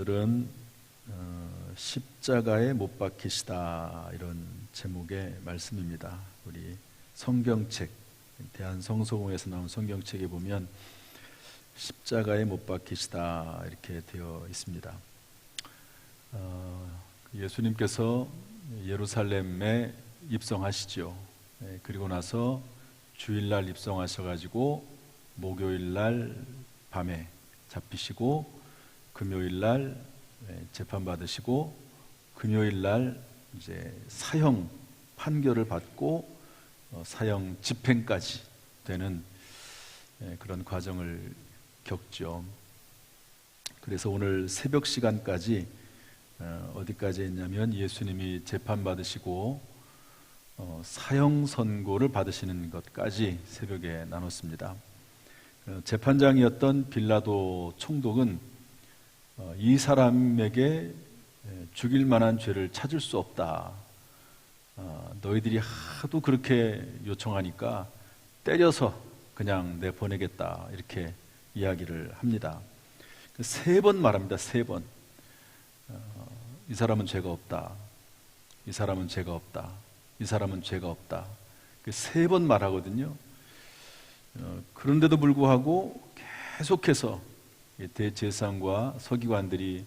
오늘은 십자가에 못 박히시다 이런 제목의 말씀입니다. 우리 성경책 대한성서공회에서 나온 성경책에 보면 십자가에 못 박히시다 이렇게 되어 있습니다. 예수님께서 예루살렘에 입성하시죠. 그리고 나서 주일날 입성하셔가지고 목요일날 밤에 잡히시고 금요일날 재판받으시고 금요일날 이제 사형 판결을 받고 사형 집행까지 되는 그런 과정을 겪죠. 그래서 오늘 새벽 시간까지 어디까지 했냐면 예수님이 재판받으시고 사형 선고를 받으시는 것까지 새벽에 나눴습니다. 재판장이었던 빌라도 총독은 이 사람에게 죽일 만한 죄를 찾을 수 없다. 너희들이 하도 그렇게 요청하니까 때려서 그냥 내보내겠다. 이렇게 이야기를 합니다. 3번 말합니다. 3번. 이 사람은 죄가 없다. 이 사람은 죄가 없다. 이 사람은 죄가 없다. 3번 말하거든요. 그런데도 불구하고 계속해서 대제사장과 서기관들이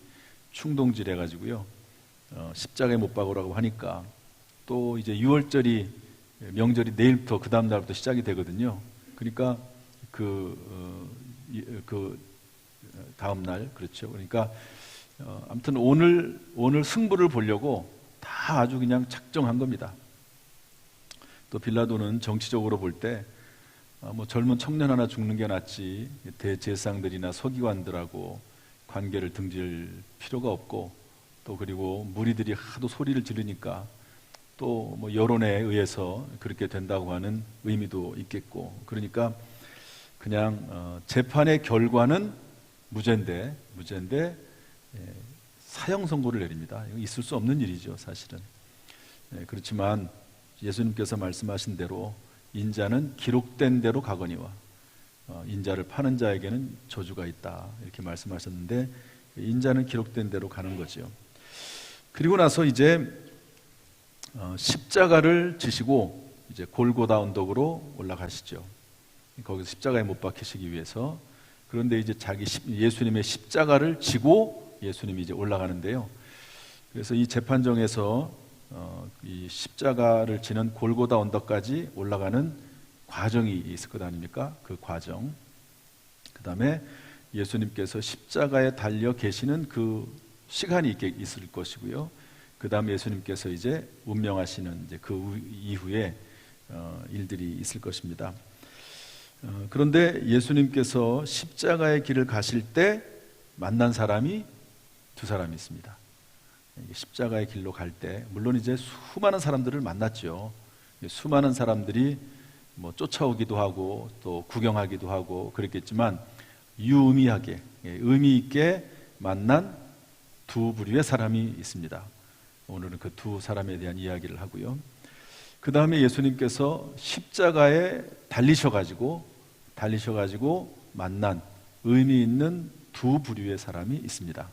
충동질 해가지고요, 십자가에 못 박으라고 하니까 또 이제 6월절이 명절이 내일부터 그 다음 날부터 시작이 되거든요. 그러니까 그 다음 날, 그렇죠. 그러니까 아무튼 오늘 승부를 보려고 다 아주 그냥 작정한 겁니다. 또 빌라도는 정치적으로 볼 때 젊은 청년 하나 죽는 게 낫지 대제사장들이나 서기관들하고 관계를 등질 필요가 없고, 또 그리고 무리들이 하도 소리를 지르니까 또 여론에 의해서 그렇게 된다고 하는 의미도 있겠고, 그러니까 그냥 재판의 결과는 무죄인데 사형 선고를 내립니다. 이거 있을 수 없는 일이죠, 사실은. 그렇지만 예수님께서 말씀하신 대로 인자는 기록된 대로 가거니와 인자를 파는 자에게는 저주가 있다 이렇게 말씀하셨는데, 인자는 기록된 대로 가는 거죠. 그리고 나서 이제 십자가를 지시고 이제 골고다 언덕으로 올라가시죠. 거기서 십자가에 못 박히시기 위해서. 그런데 이제 예수님의 십자가를 지고 예수님이 이제 올라가는데요. 그래서 이 재판정에서 이 십자가를 지는 골고다 언덕까지 올라가는 과정이 있을 것 아닙니까? 그 과정. 그 다음에 예수님께서 십자가에 달려 계시는 그 시간이 있을 것이고요. 그 다음에 예수님께서 이제 운명하시는 이제 그 이후에 일들이 있을 것입니다. 그런데 예수님께서 십자가의 길을 가실 때 만난 사람이 2사람이 있습니다. 십자가의 길로 갈 때 물론 이제 수많은 사람들을 만났죠. 수많은 사람들이 쫓아오기도 하고 또 구경하기도 하고 그랬겠지만 유의미하게 의미 있게 만난 2 부류의 사람이 있습니다. 오늘은 그 2 사람에 대한 이야기를 하고요. 그 다음에 예수님께서 십자가에 달리셔가지고 만난 의미 있는 2 부류의 사람이 있습니다.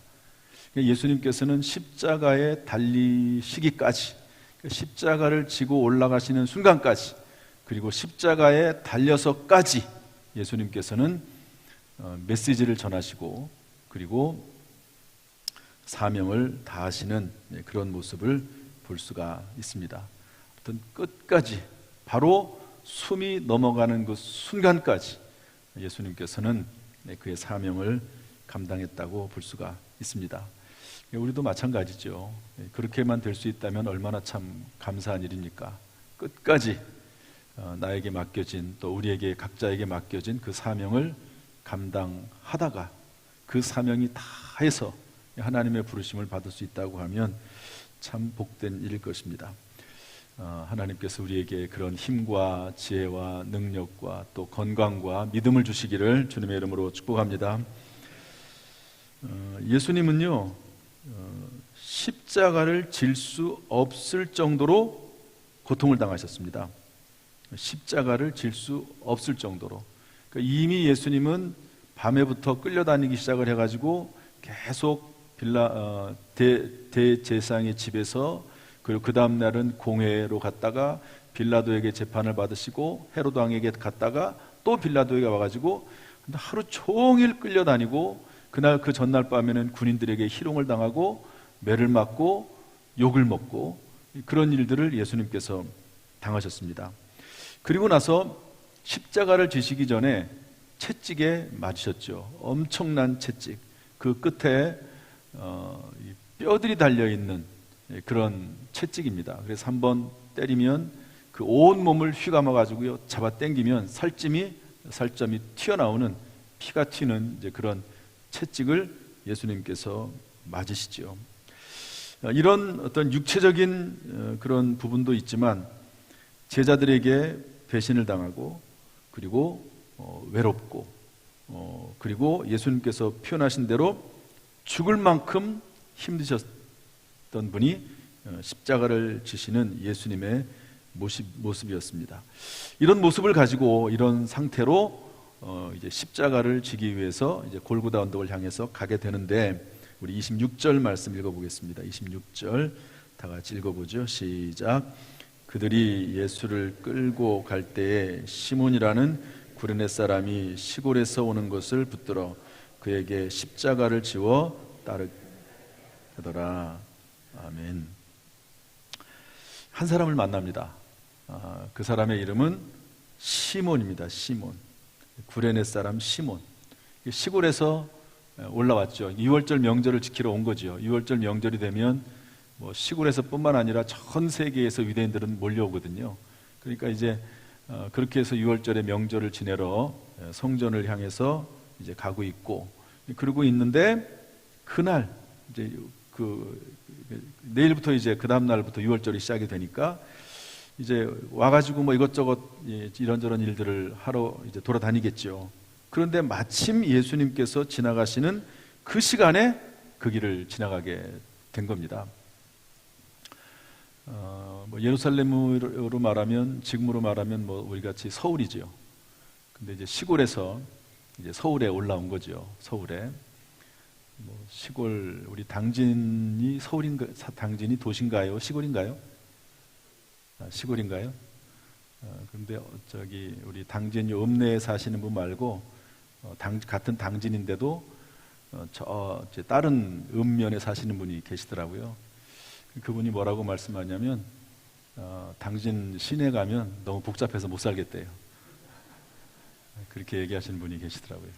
예수님께서는 십자가에 달리시기까지, 십자가를 지고 올라가시는 순간까지, 그리고 십자가에 달려서까지 예수님께서는 메시지를 전하시고 그리고 사명을 다하시는 그런 모습을 볼 수가 있습니다. 아무튼 끝까지, 바로 숨이 넘어가는 그 순간까지 예수님께서는 그의 사명을 감당했다고 볼 수가 있습니다. 우리도 마찬가지죠. 그렇게만 될 수 있다면 얼마나 참 감사한 일입니까? 끝까지 나에게 맡겨진, 또 우리에게 각자에게 맡겨진 그 사명을 감당하다가 그 사명이 다 해서 하나님의 부르심을 받을 수 있다고 하면 참 복된 일일 것입니다. 하나님께서 우리에게 그런 힘과 지혜와 능력과 또 건강과 믿음을 주시기를 주님의 이름으로 축복합니다. 예수님은요, 십자가를 질 수 없을 정도로 고통을 당하셨습니다. 십자가를 질 수 없을 정도로. 그러니까 이미 예수님은 밤에부터 끌려다니기 시작을 해가지고 계속 대제사장의 집에서, 그리고 그 다음 날은 공회로 갔다가 빌라도에게 재판을 받으시고 헤로드 왕에게 갔다가 또 빌라도에게 와가지고 하루 종일 끌려다니고, 그날 그 전날 밤에는 군인들에게 희롱을 당하고 매를 맞고 욕을 먹고, 그런 일들을 예수님께서 당하셨습니다. 그리고 나서 십자가를 지시기 전에 채찍에 맞으셨죠. 엄청난 채찍. 그 끝에 뼈들이 달려있는 그런 채찍입니다. 그래서 한번 때리면 그 온 몸을 휘감아가지고요, 잡아 당기면 살점이 튀어나오는, 피가 튀는 이제 그런 채찍을 예수님께서 맞으시죠. 이런 어떤 육체적인 그런 부분도 있지만 제자들에게 배신을 당하고, 그리고 외롭고, 그리고 예수님께서 표현하신 대로 죽을 만큼 힘드셨던 분이 십자가를 지시는 예수님의 모습이었습니다. 이런 모습을 가지고, 이런 상태로 이제 십자가를 지기 위해서 이제 골고다 언덕을 향해서 가게 되는데, 우리 26절 말씀 읽어보겠습니다. 26절 다 같이 읽어보죠. 시작. 그들이 예수를 끌고 갈 때에 시몬이라는 구레네 사람이 시골에서 오는 것을 붙들어 그에게 십자가를 지워 따르더라. 아멘. 한 사람을 만납니다. 그 사람의 이름은 시몬입니다. 시몬. 구레네 사람 시몬. 시골에서 올라왔죠. 유월절 명절을 지키러 온 거죠. 유월절 명절이 되면 뭐 시골에서뿐만 아니라 전 세계에서 유대인들은 몰려오거든요. 그러니까 이제 그렇게 해서 유월절의 명절을 지내러 성전을 향해서 이제 가고 있고, 그러고 있는데 그날 이제 내일부터 이제 그 다음 날부터 유월절이 시작이 되니까 이제 와가지고 뭐 이것저것 이런저런 일들을 하러 이제 돌아다니겠죠. 그런데 마침 예수님께서 지나가시는 그 시간에 그 길을 지나가게 된 겁니다. 뭐 예루살렘으로 말하면, 지금으로 말하면 뭐 우리 같이 서울이죠. 근데 이제 시골에서 이제 서울에 올라온 거죠. 서울에. 뭐 시골, 우리 당진이 서울인가, 당진이 도시인가요? 시골인가요? 시골인가요? 그런데 저기 우리 당진 요 읍내에 사시는 분 말고 같은 당진인데도 저 다른 읍면에 사시는 분이 계시더라고요. 그분이 뭐라고 말씀하냐면 당진 시내 가면 너무 복잡해서 못 살겠대요. 그렇게 얘기하시는 분이 계시더라고요.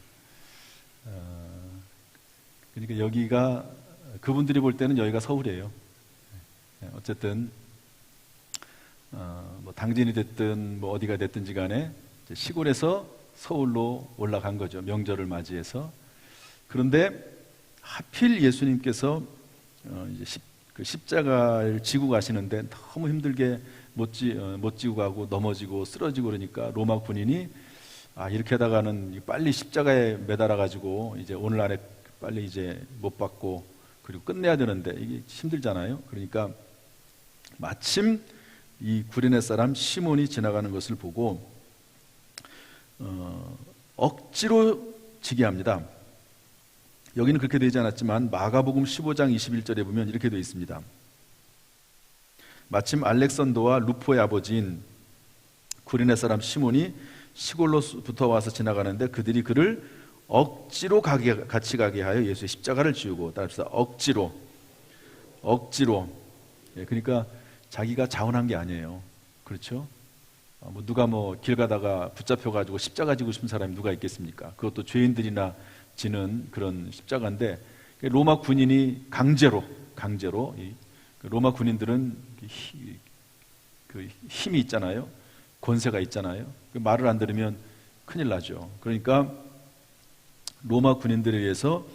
그러니까 여기가, 그분들이 볼 때는 여기가 서울이에요. 어쨌든 뭐 당진이 됐든 뭐 어디가 됐든지 간에 시골에서 서울로 올라간 거죠. 명절을 맞이해서. 그런데 하필 예수님께서 이제 그 십자가를 지고 가시는데 너무 힘들게 못 지고 가고 넘어지고 쓰러지고 그러니까 로마 군인이 이렇게 하다가는 빨리 십자가에 매달아 가지고 이제 오늘 안에 빨리 이제 못 받고 그리고 끝내야 되는데 이게 힘들잖아요. 그러니까 마침 이 구레네 사람 시몬이 지나가는 것을 보고 억지로 지게 합니다. 여기는 그렇게 되지 않았지만 마가복음 15장 21절에 보면 이렇게 되어 있습니다. 마침 알렉산더와 루포의 아버지인 구레네 사람 시몬이 시골로부터 와서 지나가는데 그들이 그를 억지로 같이 가게 하여 예수의 십자가를 지우고, 따라합시다. 억지로. 예, 그러니까 자기가 자원한 게 아니에요. 그렇죠? 뭐 누가 뭐 길 가다가 붙잡혀가지고 십자가 지고 싶은 사람이 누가 있겠습니까? 그것도 죄인들이나 지는 그런 십자가인데, 로마 군인이 강제로 로마 군인들은 그 힘이 있잖아요. 권세가 있잖아요. 말을 안 들으면 큰일 나죠. 그러니까 로마 군인들에 의해서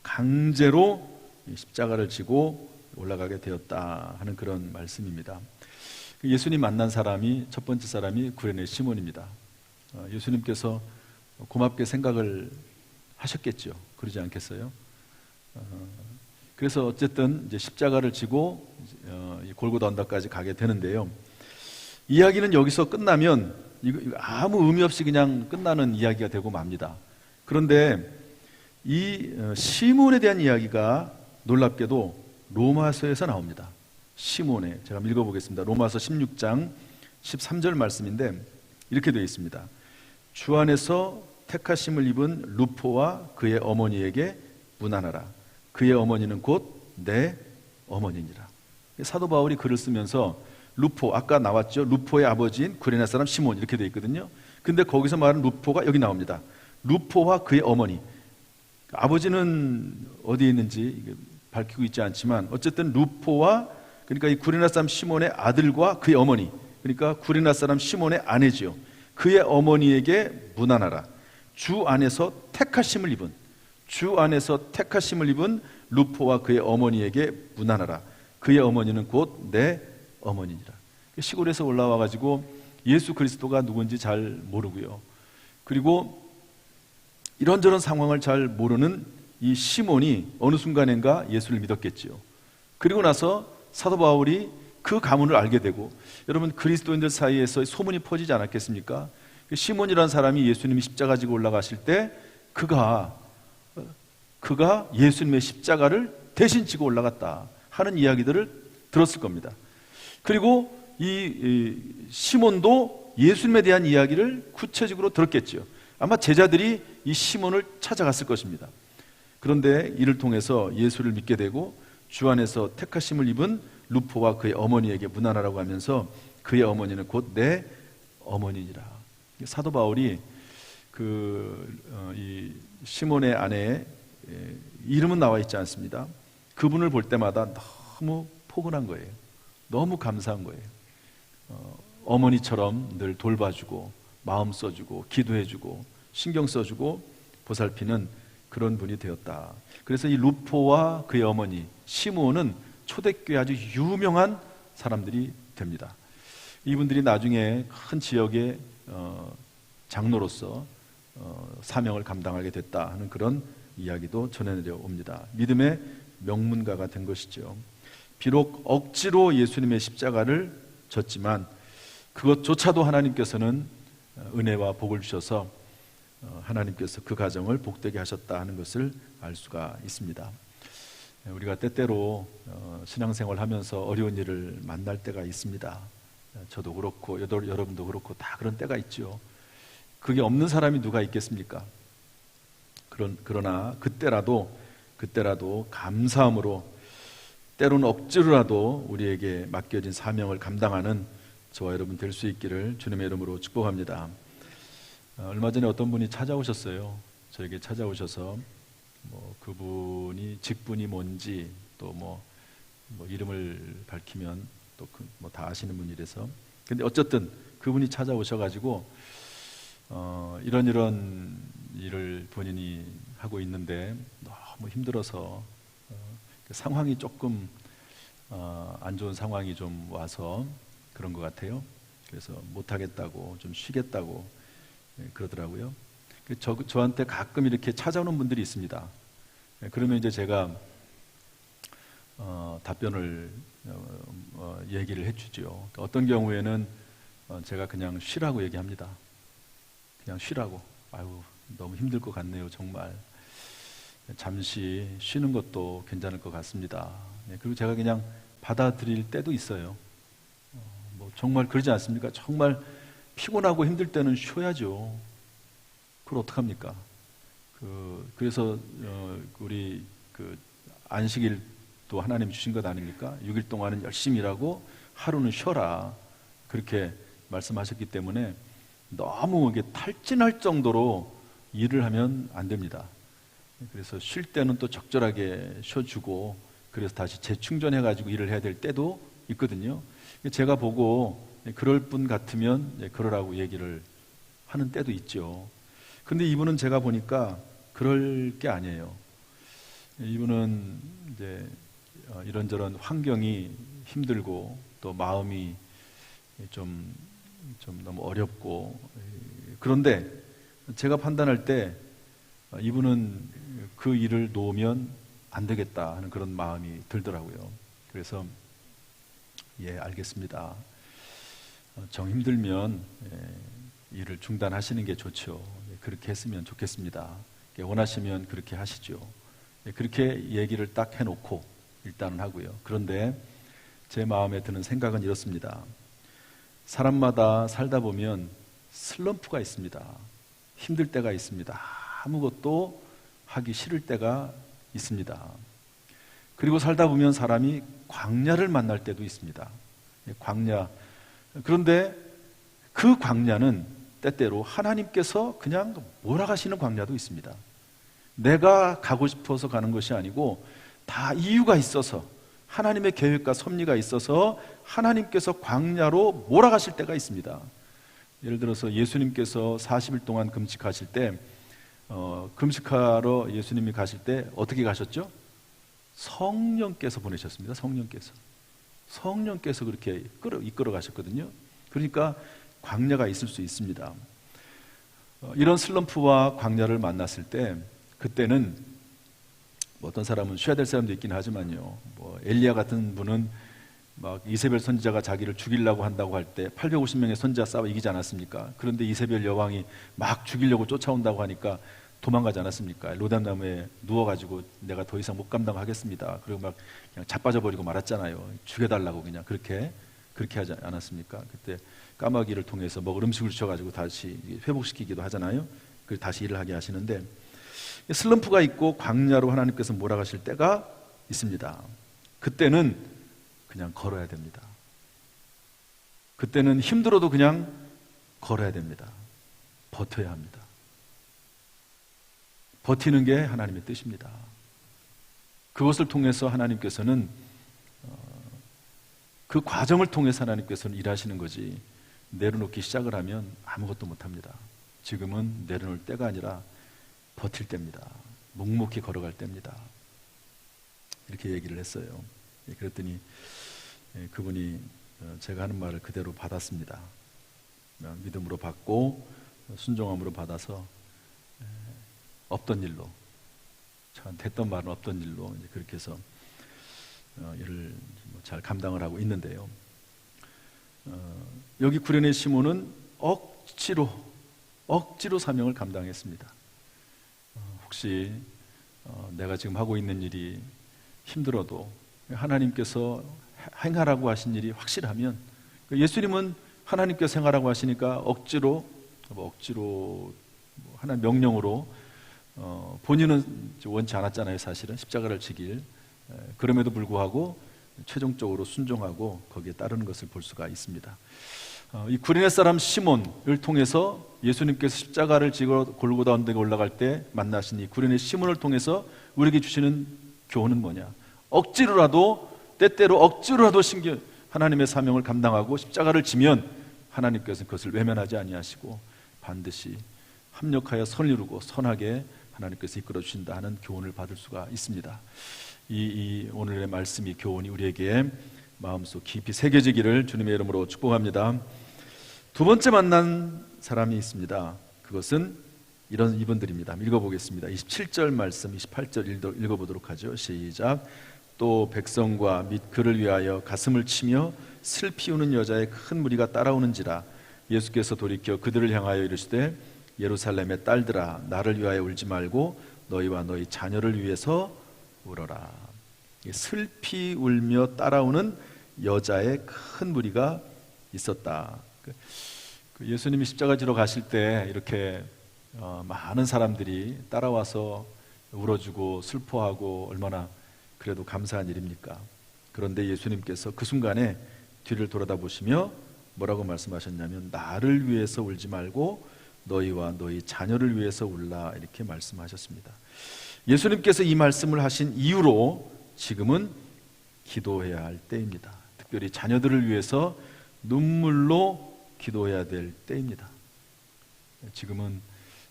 강제로 십자가를 지고 올라가게 되었다 하는 그런 말씀입니다. 예수님 만난 사람이, 첫 번째 사람이 구레네 시몬입니다. 예수님께서 고맙게 생각을 하셨겠죠. 그러지 않겠어요? 그래서 어쨌든 이제 십자가를 지고 골고다 언덕까지 가게 되는데요. 이야기는 여기서 끝나면 이거 아무 의미 없이 그냥 끝나는 이야기가 되고 맙니다. 그런데 이 시몬에 대한 이야기가 놀랍게도 로마서에서 나옵니다. 시몬의, 제가 읽어보겠습니다. 로마서 16장 13절 말씀인데 이렇게 되어 있습니다. 주 안에서 택하심을 입은 루포와 그의 어머니에게 문안하라. 그의 어머니는 곧 내 어머니니라. 사도 바울이 글을 쓰면서 루포, 아까 나왔죠. 루포의 아버지인 구레네 사람 시몬, 이렇게 되어 있거든요. 근데 거기서 말하는 루포가 여기 나옵니다. 루포와 그의 어머니. 아버지는 어디에 있는지 밝히고 있지 않지만 어쨌든 루포와, 그러니까 이 구레네 사람 시몬의 아들과 그의 어머니, 그러니까 구레네 사람 시몬의 아내지요. 그의 어머니에게 문안하라. 주 안에서 택하심을 입은, 주 안에서 택하심을 입은 루포와 그의 어머니에게 문안하라. 그의 어머니는 곧 내 어머니니라. 시골에서 올라와 가지고 예수 그리스도가 누군지 잘 모르고요. 그리고 이런저런 상황을 잘 모르는 이 시몬이 어느 순간인가 예수를 믿었겠지요. 그리고 나서 사도 바울이 그 가문을 알게 되고, 여러분 그리스도인들 사이에서 소문이 퍼지지 않았겠습니까? 시몬이라는 사람이 예수님이 십자가 지고 올라가실 때 그가 예수님의 십자가를 대신 지고 올라갔다 하는 이야기들을 들었을 겁니다. 그리고 이 시몬도 예수님에 대한 이야기를 구체적으로 들었겠죠. 아마 제자들이 이 시몬을 찾아갔을 것입니다. 그런데 이를 통해서 예수를 믿게 되고 주 안에서 택하심을 입은 루포와 그의 어머니에게 문안하라고 하면서 그의 어머니는 곧 내 어머니니라. 사도 바울이 이 시몬의 아내의 이름은 나와 있지 않습니다. 그분을 볼 때마다 너무 포근한 거예요. 너무 감사한 거예요. 어머니처럼 늘 돌봐주고 마음 써주고 기도해주고 신경 써주고 보살피는 그런 분이 되었다. 그래서 이 루포와 그의 어머니 시므온은 초대교회 아주 유명한 사람들이 됩니다. 이분들이 나중에 큰 지역의 장로로서 사명을 감당하게 됐다 하는 그런 이야기도 전해내려옵니다. 믿음의 명문가가 된 것이죠. 비록 억지로 예수님의 십자가를 졌지만 그것조차도 하나님께서는 은혜와 복을 주셔서 하나님께서 그 가정을 복되게 하셨다 하는 것을 알 수가 있습니다. 우리가 때때로 신앙생활 하면서 어려운 일을 만날 때가 있습니다. 저도 그렇고 여러분도 그렇고 다 그런 때가 있죠. 그게 없는 사람이 누가 있겠습니까? 그러나 그때라도 감사함으로, 때로는 억지로라도 우리에게 맡겨진 사명을 감당하는 저와 여러분 될 수 있기를 주님의 이름으로 축복합니다. 얼마 전에 어떤 분이 찾아오셨어요. 저에게 찾아오셔서 그분이 직분이 뭔지 또 뭐 이름을 밝히면 또 다 아시는 분이라서, 근데 어쨌든 그분이 찾아오셔가지고 이런 일을 본인이 하고 있는데 너무 힘들어서 상황이 조금 안 좋은 상황이 좀 와서 그런 것 같아요. 그래서 못하겠다고 좀 쉬겠다고 그러더라고요. 저한테 가끔 이렇게 찾아오는 분들이 있습니다. 그러면 이제 제가 답변을 얘기를 해주죠. 어떤 경우에는 제가 그냥 쉬라고 얘기합니다. 그냥 쉬라고. 아유, 너무 힘들 것 같네요, 정말. 잠시 쉬는 것도 괜찮을 것 같습니다. 그리고 제가 그냥 받아들일 때도 있어요. 정말 그러지 않습니까? 정말 피곤하고 힘들 때는 쉬어야죠. 그걸 어떡합니까? 그래서 우리 안식일도 하나님 주신 것 아닙니까? 6일 동안은 열심히 일하고 하루는 쉬어라. 그렇게 말씀하셨기 때문에 너무 이게 탈진할 정도로 일을 하면 안 됩니다. 그래서 쉴 때는 또 적절하게 쉬어주고, 그래서 다시 재충전해가지고 일을 해야 될 때도 있거든요. 제가 보고 그럴 분 같으면 그러라고 얘기를 하는 때도 있죠. 근데 이분은 제가 보니까 그럴 게 아니에요. 이분은 이제 이런저런 환경이 힘들고 또 마음이 좀 너무 어렵고, 그런데 제가 판단할 때 이분은 그 일을 놓으면 안 되겠다 하는 그런 마음이 들더라고요. 그래서 알겠습니다. 정 힘들면 일을 중단하시는 게 좋죠. 그렇게 했으면 좋겠습니다. 원하시면 그렇게 하시죠. 그렇게 얘기를 딱 해놓고 일단은 하고요. 그런데 제 마음에 드는 생각은 이렇습니다. 사람마다 살다 보면 슬럼프가 있습니다. 힘들 때가 있습니다. 아무것도 하기 싫을 때가 있습니다. 그리고 살다 보면 사람이 광야를 만날 때도 있습니다. 광야. 그런데 그 광야는 때때로 하나님께서 그냥 몰아가시는 광야도 있습니다. 내가 가고 싶어서 가는 것이 아니고 다 이유가 있어서, 하나님의 계획과 섭리가 있어서 하나님께서 광야로 몰아가실 때가 있습니다. 예를 들어서 예수님께서 40일 동안 금식하실 때 금식하러 예수님이 가실 때 어떻게 가셨죠? 성령께서 보내셨습니다. 성령께서 그렇게 이끌어 가셨거든요. 그러니까 광야가 있을 수 있습니다. 이런 슬럼프와 광야를 만났을 때, 그때는 어떤 사람은 쉬어야 될 사람도 있긴 하지만요, 엘리야 같은 분은 막 이세벨 선지자가 자기를 죽이려고 한다고 할 때 850명의 선지자 싸워 이기지 않았습니까? 그런데 이세벨 여왕이 막 죽이려고 쫓아온다고 하니까 도망가지 않았습니까? 로담나무에 누워가지고 내가 더 이상 못 감당하겠습니다. 그리고 막 그냥 자빠져버리고 말았잖아요. 죽여달라고 그냥 그렇게 하지 않았습니까? 그때 까마귀를 통해서 먹을 음식을 주셔가지고 다시 회복시키기도 하잖아요. 그래서 다시 일을 하게 하시는데, 슬럼프가 있고 광야로 하나님께서 몰아가실 때가 있습니다. 그때는 그냥 걸어야 됩니다. 그때는 힘들어도 그냥 걸어야 됩니다. 버텨야 합니다. 버티는 게 하나님의 뜻입니다. 그것을 통해서 하나님께서는 그 과정을 통해서 하나님께서는 일하시는 거지, 내려놓기 시작을 하면 아무것도 못합니다. 지금은 내려놓을 때가 아니라 버틸 때입니다. 묵묵히 걸어갈 때입니다. 이렇게 얘기를 했어요. 그랬더니 그분이 제가 하는 말을 그대로 받았습니다. 믿음으로 받고 순종함으로 받아서 없던 일로, 저한테 했던 말은 없던 일로 이제 그렇게 해서 일을 잘 감당을 하고 있는데요. 여기 구레네 시몬은 억지로 사명을 감당했습니다. 혹시 내가 지금 하고 있는 일이 힘들어도 하나님께서 행하라고 하신 일이 확실하면, 예수님은 하나님께서 행하라고 하시니까 억지로 하나님 명령으로, 본인은 원치 않았잖아요. 사실은 십자가를 지길. 그럼에도 불구하고 최종적으로 순종하고 거기에 따르는 것을 볼 수가 있습니다. 이 구레네 사람 시몬을 통해서 예수님께서 십자가를 지고 골고다 언덕에 올라갈 때 만나신 이 구레네 시몬을 통해서 우리에게 주시는 교훈은 뭐냐? 때때로 억지로라도 하나님의 사명을 감당하고 십자가를 지면 하나님께서 그것을 외면하지 아니하시고 반드시 합력하여 선을 이루고 선하게 하나님께서 이끌어 주신다 하는 교훈을 받을 수가 있습니다. 이 오늘의 말씀이, 교훈이 우리에게 마음속 깊이 새겨지기를 주님의 이름으로 축복합니다. 두 번째 만난 사람이 있습니다. 그것은 이분들입니다. 읽어보겠습니다. 27절 말씀, 28절 읽어보도록 하죠. 시작. 또 백성과 및 그를 위하여 가슴을 치며 슬피 우는 여자의 큰 무리가 따라오는지라. 예수께서 돌이켜 그들을 향하여 이르시되 예루살렘의 딸들아, 나를 위하여 울지 말고 너희와 너희 자녀를 위해서 울어라. 슬피 울며 따라오는 여자의 큰 무리가 있었다. 예수님이 십자가 지러 가실 때 이렇게 많은 사람들이 따라와서 울어주고 슬퍼하고 얼마나 그래도 감사한 일입니까? 그런데 예수님께서 그 순간에 뒤를 돌아다보시며 뭐라고 말씀하셨냐면, 나를 위해서 울지 말고 너희와 너희 자녀를 위해서 울라, 이렇게 말씀하셨습니다. 예수님께서 이 말씀을 하신 이유로 지금은 기도해야 할 때입니다. 특별히 자녀들을 위해서 눈물로 기도해야 될 때입니다. 지금은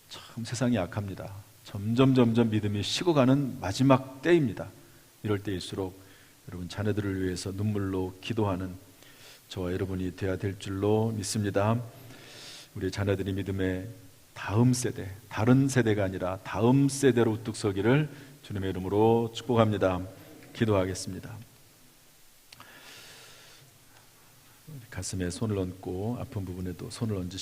참 세상이 악합니다. 점점 믿음이 식어가는 마지막 때입니다. 이럴 때일수록 여러분 자녀들을 위해서 눈물로 기도하는 저와 여러분이 되어야 될 줄로 믿습니다. 우리 자녀들이 믿음의 다음 세대, 다른 세대가 아니라 다음 세대로 우뚝 서기를 주님의 이름으로 축복합니다. 기도하겠습니다. 가슴에 손을 얹고 아픈 부분에도 손을 얹으시죠.